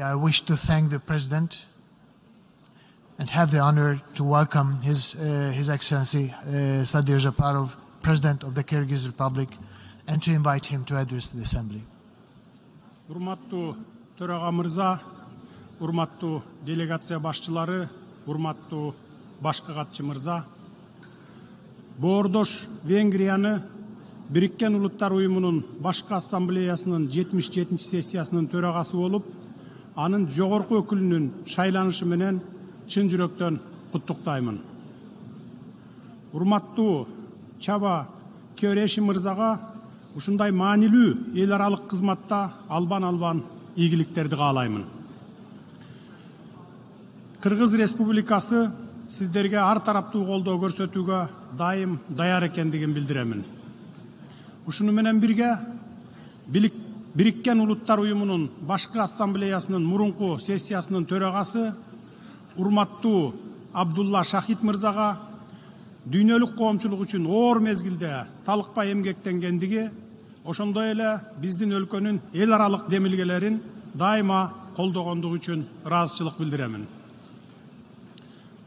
I wish to thank the President and have the honor to welcome His Excellency Sadir Japarov, President of the Kyrgyz Republic, and to invite him to address the Assembly. Урматтуу төраға мырза, урматтуу делегация башчылары, урматтуу башкы катчы мырза. Боордош Венгрияны Бириккен Улуттар Уюмунун башкы ассамблеясынын 77-чи сессиясынын төрагасы болуп, анын жогорку өкүлүнүн шайланышы менен чын жүрөктөн куттуктаймын. Урматтуу Чаба Көөреши мырзага ушундай маанилүү эл аралык кызматта албан ийгиликтерди каалаймын. Кыргыз Республикасы сиздерге ар тараптуу колдоо көрсөтүүгө дайым даяр экендигин билдиремин. Ушуну менен бирге Бириккен Улуттар Уюмунун башкы ассамблеясынын мурунку сессиясынын төрагасы урматтуу Абдулла Шахид мырзага дүйнөлүк коомчулук үчүн оор мезгилде талыкпай эмгектенгендиги, ошондой эле биздин өлкөнүн эл аралык демилгелерин дайыма колдогондугу үчүн ыраазычылык билдиремин.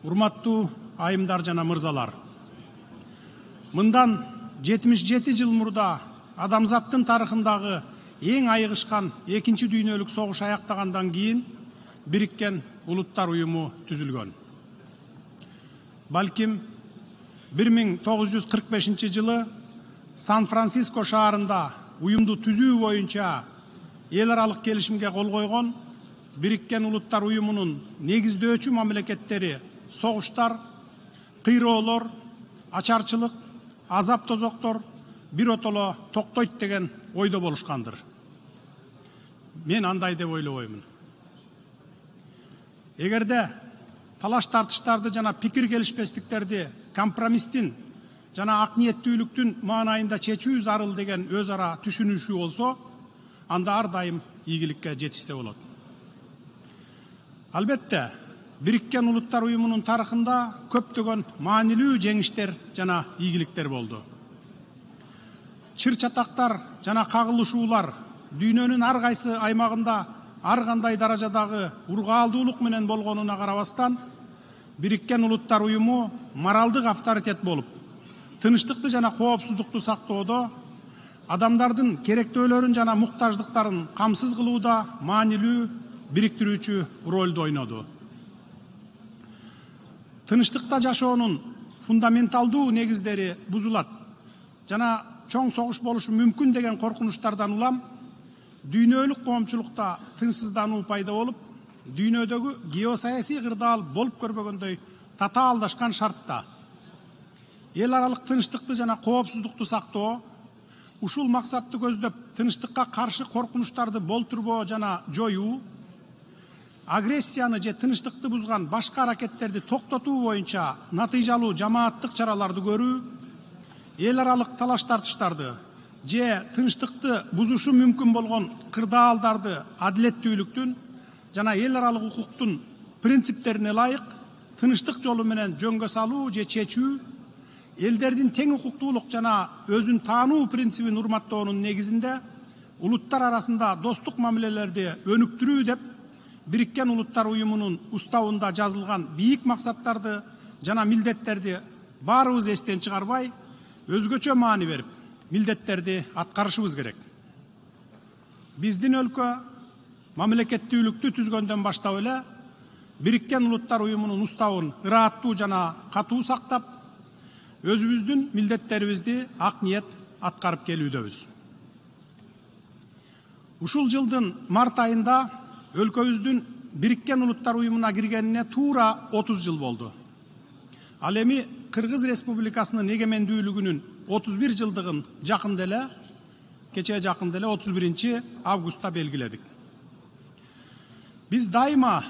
Урматтуу айымдар жана мырзалар, мындан 77 жыл мурда адамзаттын тарыхындагы эң айыгышкан экинчи дүйнөлүк согуш аяктагандан кийин Бириккен Улуттар Уюму түзүлгөн. Балким 1945 жылы Сан-Франциско шаарында уюмду түзүү боюнча эл аралык келишимге кол койгон Бириккен Улуттар Уюмунун негиздөөчү мамлекеттери согуштар, кыйроолор, ачарчылык, азап тозоктор биротоло токтойт деген ойдо болушкандыр. Мен андай деп ойлобоймун. Эгерде талаш тартыштарды жана пикир келишпестиктерди компромисстин жана ак ниеттүүлүктүн маанайында чечүү зарыл деген өз ара түшүнүшүү болсо, анда ар дайым ийгиликке жетишсе болот. Албетте, Бириккен Улуттар Уюмунун тарыхында көптөгөн маанилүү жеңиштер жана ийгиликтер болду. Чыр чатактар жана кагылышуулар дүйнөнүн ар кайсы аймагында ар кандай даражадагы ургаалдуулук менен болгонуна карабастан, Бириккен Улуттар Уюму моралдык авторитет болуп, тынычтыкты жана коопсуздукту сактоодо, адамдардын керектөөлөрүн жана муктаждыктарын камсыз кылууда маанилүү бириктирүүчү ролду ойноду. Тынычтыкта жашоонун фундаменталдуу негиздери бузулат жана чоң согуш болушу мүмкүн деген коркунучтардан улам дүйнөлүк коомчулукта тынчсыздануу пайда болуп, дүйнөдөгү геосаясий кырдаал болуп көрбөгөндөй татаалдашкан шартта эл аралык тынчтыкты жана коопсуздукту сактоо, ушул максатты көздөп тынчтыкка каршы коркунучтарды болтурбоо жана жоюу, агрессияны же тынчтыкты бузган башка аракеттерди токтотуу боюнча натыйжалуу жамааттык чараларды көрүү, эл аралык талаш тартыштарды же тынчтыкты бузушу мүмкүн болгон кырдаалдарды адилеттүүлүктүн жана эл аралык укуктун принциптерине ылайык тынчтык жолу менен жөнгө салуу же чечүү, элдердин тең укуктуулук жана өзүн таануу принцибин урматтоонун негизинде улуттар арасында достук мамилелерди өнүктүрүү деп Бириккен Улуттар Уюмунун уставында жазылган бийик максаттарды жана милдеттерди баарыбыз эстен чыгарбай, өзгөчө маани берип, милдеттерди аткарышыбыз керек. Биздин өлкө мамлекеттүүлүктү түзгөндөн баштап эле Бириккен Улуттар Уюмунун уставын ырааттуу жана катуу сактап, өзүбүздүн милдеттерибизди ак ниет аткарып келүүдөбүз. Ушул жылдын март айында өлкөбүздүн Бириккен Улуттар Уюмуна киргенине туура 30 жыл болду. Ал эми Кыргыз Республикасынын эгемендүүлүгүнүн 31 жылдыгын жакында эле, кечээ жакында эле 31 августта белгиледик. Биз дайыма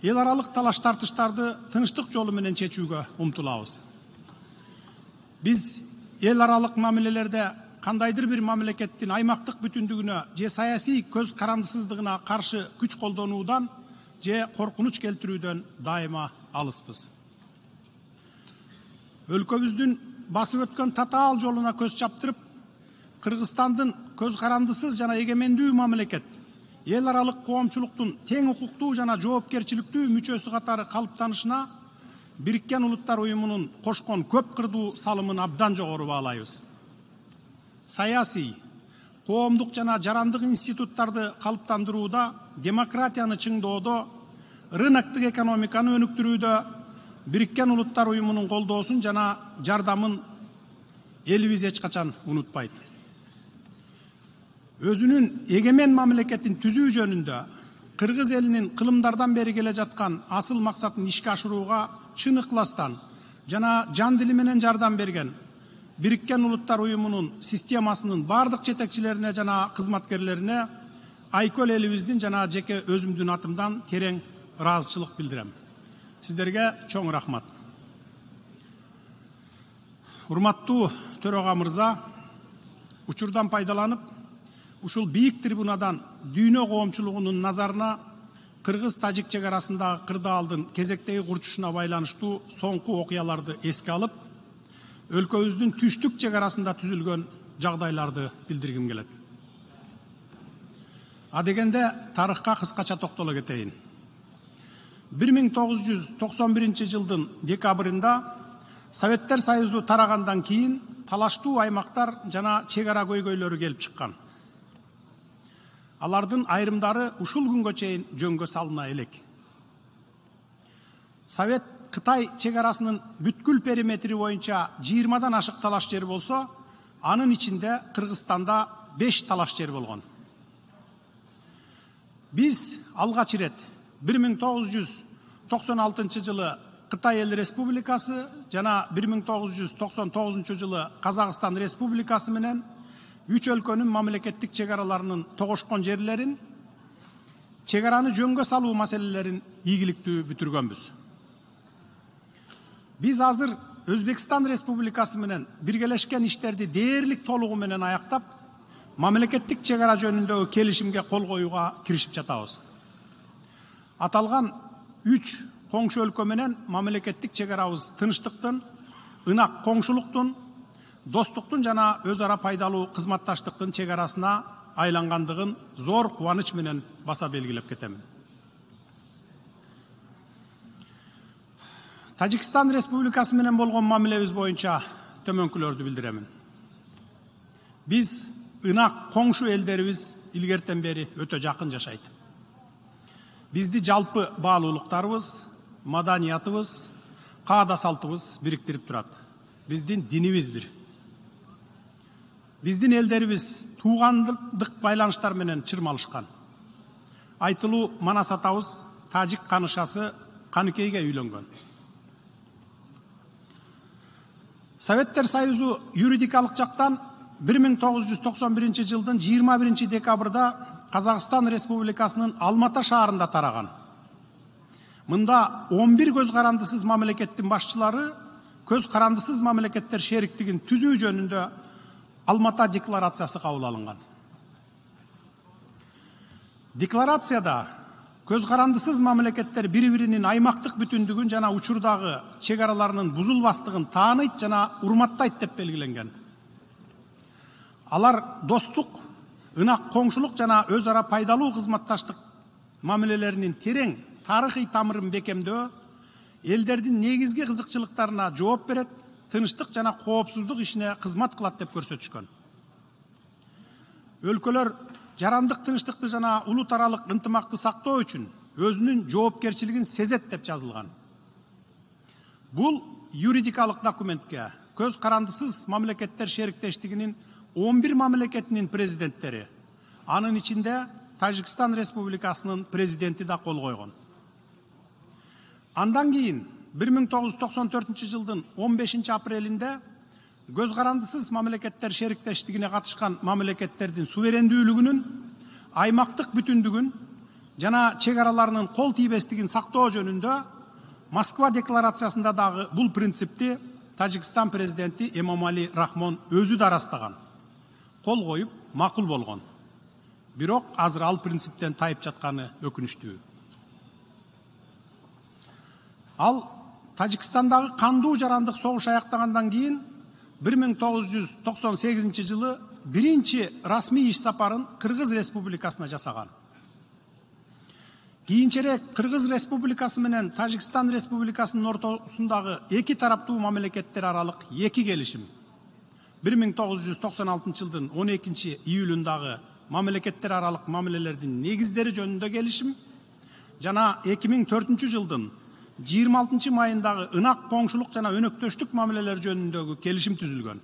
эл аралык талаш тартыштарды тынчтык жолу менен чечүүгө умтулабыз. Биз эл аралык мамилелерде кандайдыр бир мамлекеттин аймактык бүтүндүгүнө же саясий көз карандысыздыгына каршы күч колдонуудан же коркунуч келтирүүдөн дайыма алыспыз. Өлкөбүздүн басып өткөн татаал жолуна көз чаптырып, Кыргызстандын көз карандысыз жана эгемендүү мамлекет, эл аралык коомчулуктун тең укуктуу жана жоопкерчиликтүү мүчөсү катары калыптанышына Бириккен Улуттар Уюмунун кошкон көп кырдуу салымын абдан жогору баалайбыз. Саясий, коомдук жана жарандык институттарды калыптандырууда, демократияны чыңдоодо, рыноктук экономиканы өнүктүрүүдө Бириккен Улуттар Уюмунун колдоосун жана жардамын элибиз эч качан унутпайт. Өзүнүн эгемен мамлекетин түзүү жөнүндө кыргыз элинин кылымдардан бери келе жаткан асыл максатын ишке ашырууга чын ыкластан жана жан дили менен жардам берген Бириккен Улуттар Уюмунун системасынын бардык жетекчилерине жана кызматкерлерине айкөл элибиздин жана жеке өзүмдүн атымдан терең ыраазычылык билдирем. Сиздерге чоң рахмат. Урматтуу төрага мырза, учурдан пайдаланып, ушул бийик трибунадан дүйнө коомчулугунун назарына кыргыз-тажик чек арасындагы кырдаалдын кезектеги курчушуна байланыштуу соңку окуяларды эске алып, өлкөбүздүн түштүк чек арасында түзүлгөн жагдайларды билдиргим келет. Адегенде тарыхка кыскача токтоло кетейин. 1991 жылдын декабрында Советтер Союзу тарагандан кийин талаштуу аймактар жана чек ара көйгөйлөрү келип чыккан. Алардын айрымдары ушул күнгө чейин жөнгө салына элек. Совет Кытай чек арасынын бүткүл периметри боюнча 20-дан ашык талаш жер болсо, анын ичинде Кыргызстанда 5 талаш жер болгон. Биз алгач ирет 1996 жылы Кытай Эл Республикасы жана 1999 жылы Казакстан Республикасы менен 3 өлкөнүн мамлекеттик чек араларынын тогошкон жерлерин, чек араны жөнгө салуу маселелерин ийгиликтүү бүтүргөнбүз. Биз азыр Өзбекстан Республикасы менен биргелешкен иштерди дээрлик толугу менен аяктап, мамлекеттик чек ара жөнүндөгү келишимге кол коюуга киришип жатабыз. Аталган 3 коңшу өлкө менен мамлекеттик чек арабыз тынчтыктын, ынак коңшулуктун, достуктун жана өз ара пайдалуу кызматташтыктын чек арасына айлангандыгын зор кубаныч менен баса белгилеп кетемин. Тажикстан Республикасы менен болгон мамилебиз боюнча төмөнкүлөрдү билдиремин. Биз ынак коңшу элдерибиз илгертен бери өтө жакын жашайт. Бизди жалпы баалуулуктарыбыз, маданиятыбыз, каада салтыбыз бириктирип турат. Биздин динибиз бир. Биздин элдерибиз туугандык байланыштар менен чырмалышкан. Айтылуу Манас атабыз тажик канышасы Каныкейге үйлөнгөн. Советтер Союзу юридикалык жактан 1991 жылдын 21 декабрда Казакстан Республикасынын Алмата шаарында тараган. Мында 11 көз карандысыз мамлекеттин башчылары көз карандысыз мамлекеттер шериктигин түзүү жөнүндө Алмата декларациясы кабыл алынган. Декларацияда көз карандысыз мамлекеттер бири-биринин аймактык бүтүндүгүн жана учурдагы чек араларынын бузулбастыгын тааныйт жана урматтайт деп белгиленген. Алар достук, ынак коңшулук жана өз ара пайдалуу кызматташтык мамилелеринин терең тарыхый тамырын бекемдөө, элдердин негизги кызыкчылыктарына жооп берет, тынчтык жана коопсуздук ишине кызмат кылат деп көрсөтүшкөн. Өлкөлөр жарандык тынчтыкты жана улут аралык ынтымакты сактоо үчүн өзүнүн жоопкерчилигин сезет деп жазылган. Бул юридикалык документке көз карандысыз мамлекеттер шериктештигинин 11 мамлекетинин президенттери, анын ичинде Тажикстан Республикасынын президенти да кол койгон. Андан кийин 1994 жылдын 15 апрелинде көз карандысыз мамлекеттер шериктештигине катышкан мамлекеттердин суверендүүлүгүнүн, аймактык бүтүндүгүн жана чек араларынын кол тийбестигин сактоо жөнүндө Москва декларациясында дагы бул принципти Тажикстан президенти Эмомали Рахмон өзү да ырастаган. Кол коюп, макул болгон. Бирок азыр ал принциптен тайып жатканы өкүнүчтүү. Ал Тажикстандагы кандуу жарандык согуш аяктагандан кийин 1998 жылы биринчи расмий иш сапарын Кыргыз Республикасына жасаган. Кийинчерээк Кыргыз Республикасы менен Тажикстан Республикасынын ортосундагы эки тараптуу мамлекеттер аралык эки келишим 1996 жылдын 12 июлундагы мамлекеттер аралык мамилелердин негиздери жөнүндө келишим жана 2004 жылдын 26 майындагы ынак коңшулук жана өнөктөштүк мамилелер жөнүндөгү келишим түзүлгөн.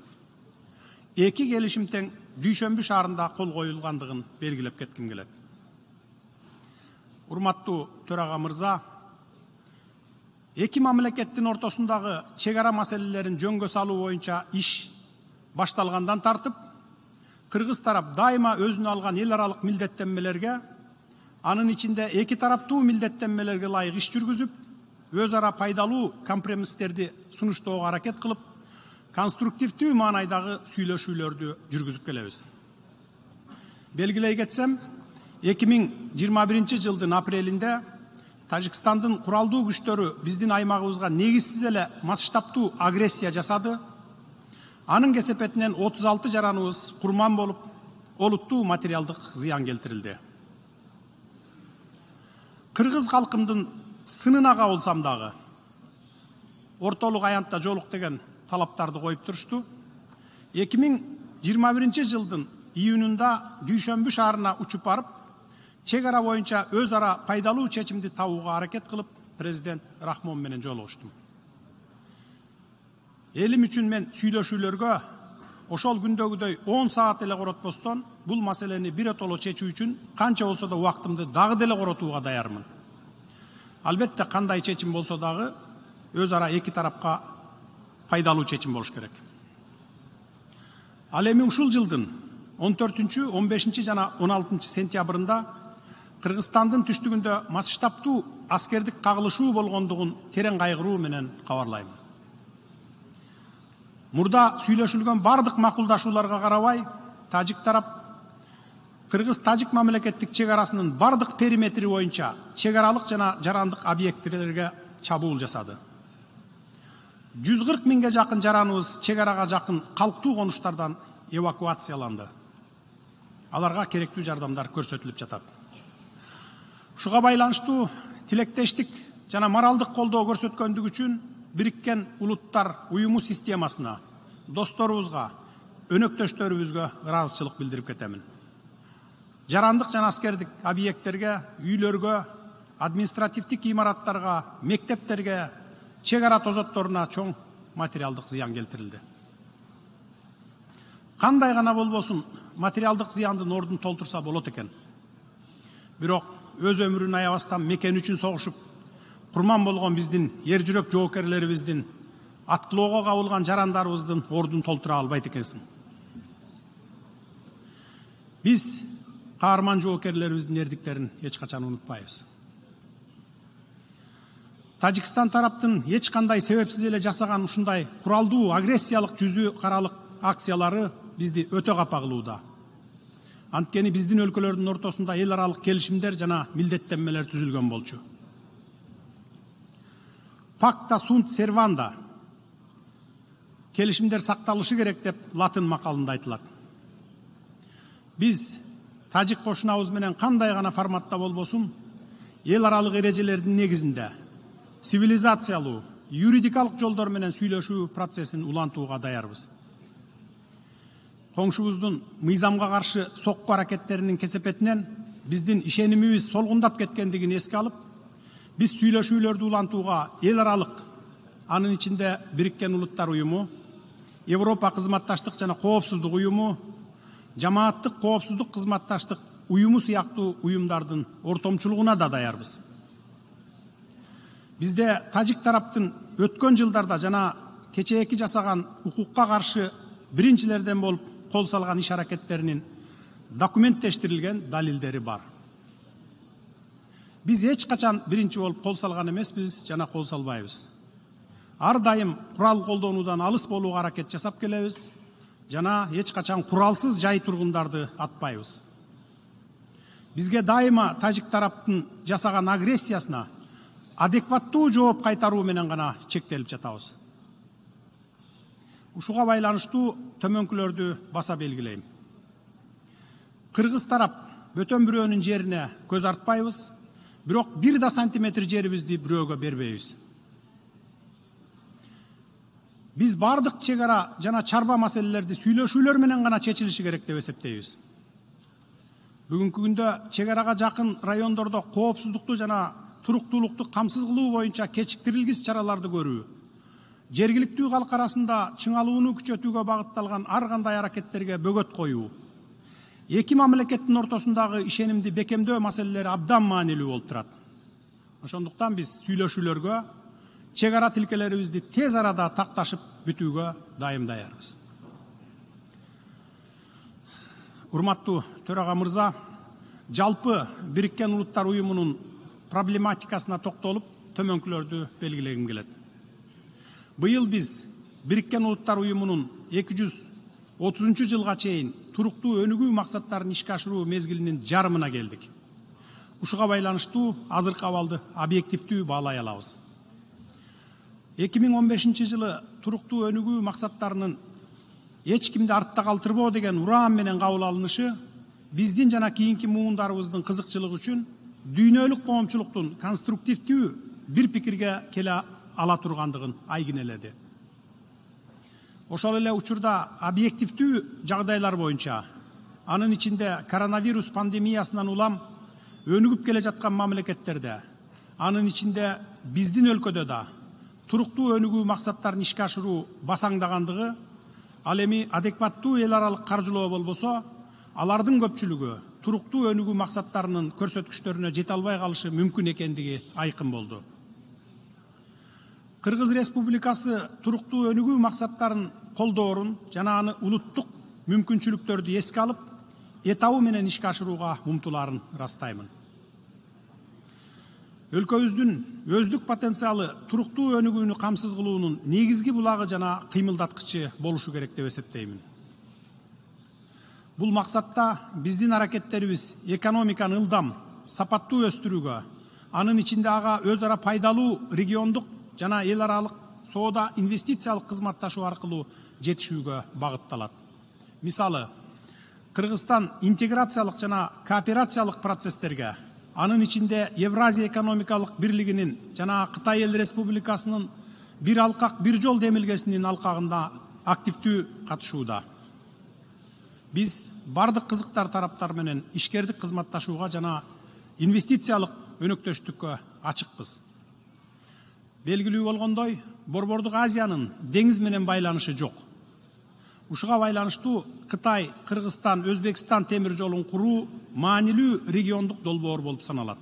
Эки келишим тең Дүйшөмбү шаарында кол коюлгандыгын белгилеп кетким келет. Урматтуу төрага мырза, эки мамлекеттин ортосундагы чек ара маселелерин жөнгө салуу боюнча иш башталгандан тартып, Кыргыз тарап дайыма өзүнө алган эл аралык милдеттенмелерге, анын ичинде эки тараптуу милдеттенмелерге ылайык иш жүргүзүп, өз ара пайдалуу компромисстерди сунуштоого аракет кылып, конструктивдүү маанайдагы сүйлөшүүлөрдү жүргүзүп келебиз. Белгилей кетсем, 2021 жылдын апрелинде Тажикстандын куралдуу күчтөрү биздин аймагыбызга негизсиз эле масштабтуу агрессия жасады. Анын кесепетинен 36 жараныбыз курман болуп, олуттуу материалдык зыян келтирилди. Кыргыз калкымдын сынына кабылсам дагы, ортолук аянтта жолук деген талаптарды коюп турушту. 2021 жылдын июнунда Дүйшөмбү шаарына учуп барып, чек ара боюнча өз ара пайдалуу чечимди табууга аракет кылып, президент Рахмон менен жолугуштум. Элим үчүн мен сүйлөшүүлөргө ошол күндөгүдөй 10 саат эле коротпостон бул маселени биротоло чечүү үчүн канча болсо да убактымды дагы деле коротууга даярмын. Албетте кандай чечим болсо дагы өз ара эки тарапка пайдалуу чечим болуш керек. Ал эми ушул жылдын 14, 15 жана 16 сентябрында Кыргызстандын түштүгүндө масштабтуу аскердик кагылышуу болгондугун терең кайгыруу менен кабарлайм. Мурда сүйлөшүлгөн бардык макулдашууларга карабай, тажик тарап Кыргыз-тажик мамлекеттик чек арасынын бардык периметри боюнча чек аралык жана жарандык объектилерге чабуул жасады. 140 миңге жакын жараныбыз чек арага жакын калктуу конуштардан эвакуацияланды. Аларга керектүү жардамдар көрсөтүлүп жатат. Ушуга байланыштуу тилектештик жана моралдык колдоо көрсөткөндүгү үчүн Бириккен Улуттар уюму системасына, досторубузга, өнөктөштөрүбүзгө ыраазычылык билдирип кетемин. Жарандык жана аскердик объекттерге, үйлөргө, административдик имараттарга, мектептерге, чек ара тозотторуна чоң материалдык зыян келтирилди. Кандай гана болбосун материалдык зыяндын ордун толтурса болот экен. Бирок өз өмүрүн аябастан мекен үчүн согушуп, курман болгон биздин ер жүрөк жоокерлерибиздин, аткылоого кабылган жарандарыбыздын ордун толтура албайт экенсиң. Биз каарман жоокерлерибиздин эрдиктерин эч качан унутпайбыз. Тажикстан тараптын эч кандай себепсиз эле жасаган ушундай куралдуу агрессиялык жүзү каралык акциялары бизди өтө капа кылууда. Анткени биздин өлкөлөрдүн ортосунда эл аралык келишимдер жана милдеттенмелер түзүлгөн болчу. Пакта сунт серванда келишимдер сакталышы керек деп латын макалында айтылат. Биз тажик кошунабыз менен кандай гана форматта болбосун, эл аралык эрежелердин негизинде цивилизациялуу, юридикалык жолдор менен сүйлөшүү процессин улантууга даярбыз. Коңшубуздун мыйзамга каршы сокку аракеттеринин кесепетинен биздин ишенимибиз солгундап кеткендигин эске алып, биз сүйлөшүүлөрдү улантууга эл аралык, анын ичинде Бириккен Улуттар уюму, Европа кызматташтык жана коопсуздук уюму, жамааттык коопсуздук кызматташтык уюму сыяктуу уюмдардын ортомчулугуна да даярбыз. Бизде тажик тараптын өткөн жылдарда жана кечээки жасаган укукка каршы биринчилерден болуп кол салган иш аракеттеринин документтештирилген далилдери бар. Биз эч качан биринчи болуп кол салган эмеспиз жана кол салбайбыз. Ар дайым курал колдонуудан алыс болууга аракет жасап келебиз жана эч качан куралсыз жай тургундарды атпайбыз. Бизге дайыма тажик тараптын жасаган агрессиясына адекваттуу жооп кайтаруу менен гана чектелип жатабыз. Ушуга байланыштуу төмөнкүлөрдү баса белгилейм. Кыргыз тарап бөтөн бирөөнүн жерине көз артпайбыз Бирок бир да сантиметр жерибизди бирөөгө бербейбиз. Биз бардык чек ара жана чарба маселелерди сүйлөшүүлөр менен гана чечилиши керек деп эсептейбиз. Бүгүнкү күндө чек арага жакын райондордо коопсуздукту жана туруктуулукту камсыз кылуу боюнча кечиктирилгис чараларды көрүү, жергиликтүү калк арасында чыңалууну күчөтүүгө багытталган ар кандай аракеттерге бөгөт коюу, эки мамлекеттин ортосундагы ишенимди бекемдөө маселелери абдан маанилүү болуп турат. Ошондуктан биз сүйлөшүүлөргө, чек ара тилкелерибизди тез арада такташып бүтүүгө дайым даярбыз. Урматтуу төрага мырза, жалпы Бириккен Улуттар Уюмунун проблематикасына токтолуп, төмөнкүлөрдү белгилегим келет. Быйыл биз Бириккен Улуттар Уюмунун 230 жылга чейин туруктуу өнүгүү максаттарын ишке ашыруу мезгилинин жарымына келдик. Ушуга байланыштуу азыркы абалды объективдүү баалай алабыз. 2015 жылы туруктуу өнүгүү максаттарынын эч кимди артта калтырбоо деген ураан менен кабыл алынышы биздин жана кийинки муундарыбыздын кызыкчылыгы үчүн дүйнөлүк коомчулуктун конструктивдүү бир пикирге келе ала тургандыгын айгинеледи. Ошол эле учурда объективдүү жагдайлар боюнча, анын ичинде коронавирус пандемиясынан улам өнүгүп келе жаткан мамлекеттерде, анын ичинде биздин өлкөдө да туруктуу өнүгүү максаттарын ишке ашыруу басаңдагандыгы, ал эми адекваттуу эл аралык каржылоо болбосо, алардын көпчүлүгү туруктуу өнүгүү максаттарынын көрсөткүчтөрүнө жете албай калышы мүмкүн экендиги айкын болду. Кыргыз Республикасы туруктуу өнүгүү максаттарын колдоорун жана аны улуттук мүмкүнчүлүктөрдү эске алып, этабы менен ишке ашырууга умтулаарын ырастаймын. Өлкөбүздүн өздүк потенциалы туруктуу өнүгүүнү камсыз кылуунун негизги булагы жана кыймылдаткычы болушу керек деп эсептеймин. Бул максатта биздин аракеттерибиз экономиканы ылдам, сапаттуу өстүрүүгө, анын ичинде ага өз ара пайдалуу региондук жана эл аралык соода инвестициялык кызматташуу аркылуу жетишүүгө багытталат. Мисалы, Кыргызстан интеграциялык жана кооперациялык процесстерге, анын ичинде Евразия экономикалык бирлигинин жана Кытай Эл Республикасынын бир алкак бир жол демилгесинин алкагында активдүү катышууда. Биз бардык кызыктар тараптар менен ишкердик кызматташууга жана инвестициялык өнөктөштүккө ачыкпыз. Белгилүү болгондой, Борбордук Азиянын деңиз менен байланышы жок. Ушуга байланыштуу Кытай, Кыргызстан, Өзбекстан темир жолун куруу маанилүү региондук долбоор болуп саналат.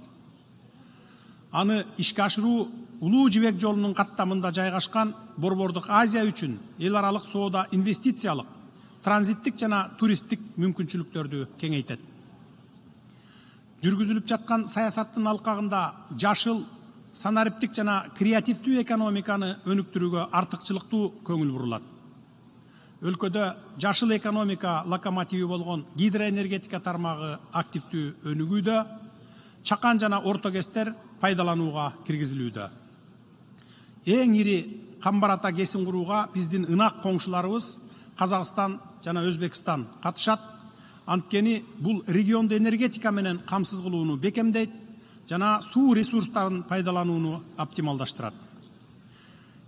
Аны ишке ашыруу Улуу Жибек жолунун каттамында жайгашкан Борбордук Азия үчүн эл аралык соода инвестициялык, транзиттик жана туристтик мүмкүнчүлүктөрдү кеңейтет. Жүргүзүлүп жаткан саясаттын алкагында жашыл, санариптик жана креативдүү экономиканы өнүктүрүүгө артыкчылыктуу көңүл бурулат. Өлкөдө жашыл экономика локомотиви болгон гидроэнергетика тармагы активдүү өнүгүүдө, чакан жана орто кестер пайдаланууга киргизилүүдө. Эң ири камбар-ата кесин курууга биздин ынак коңшуларыбыз Казакстан жана Өзбекстан катышат. Анткени бул регионду энергетика менен камсыз кылууну бекемдейт жана суу ресурстарын пайдаланууну оптималдаштырат.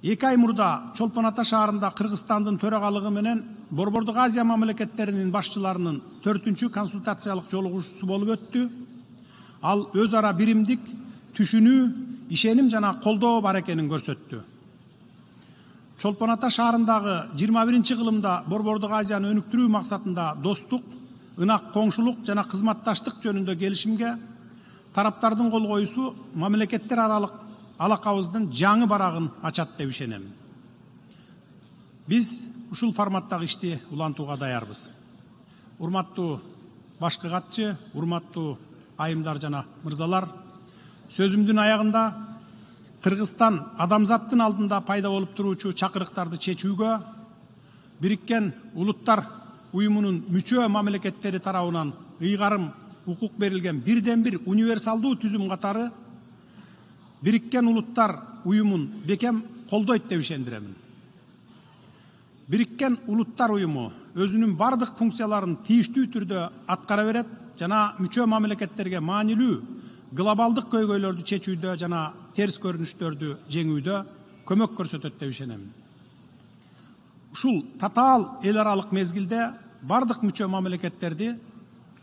2 ай мурда Чолпон Ата шаарында Кыргызстандын төрагалыгы менен Борбордук Азия мамлекеттеринин башчыларынын 4-үнчү консультациялык жолугушуусу болуп өттү. Ал өз ара биримдик, түшүнүү, ишеним жана колдоо бар экенин көрсөттү. Чолпон Ата шаарындагы 21-чи кылымда Борбордук Азияны өнүктүрүү максатында достук, ынак коңшулук жана кызматташтык жөнүндө келишимге тараптардын кол коюусу мамлекеттер аралык алакабыздын жаңы барагын ачат деп ишенем. Биз ушул форматтагы ишти улантууга даярбыз. Урматтуу башкы катчы, урматтуу айымдар жана мырзалар, сөзүмдүн аягында Кыргызстан адамзаттын алдында пайда болуп туруучу чакырыктарды чечүүгө Бириккен Улуттар Уюмунун мүчө мамлекеттери тарабынан ыйгарым укук берилген бирден бир универсалдуу түзүм катары Бириккен Улуттар Уюмун бекем колдойт деп ишендиремин. Бириккен Улуттар Уюму өзүнүн бардык функцияларын тийиштүү түрдө аткара берет жана мүчө мамлекеттерге маанилүү глобалдык көйгөйлөрдү чечүүдө жана терс көрүнүштөрдү жеңүүдө көмөк көрсөтөт деп ишенем. Ушул татаал эл аралык мезгилде бардык мүчө мамлекеттерди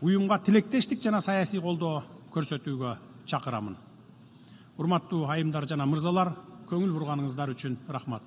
уюмга тилектештик жана саясий колдоо көрсөтүүгө чакырамын. Урматтуу айымдар жана мырзалар, көңүл бурганыңыздар үчүн рахмат.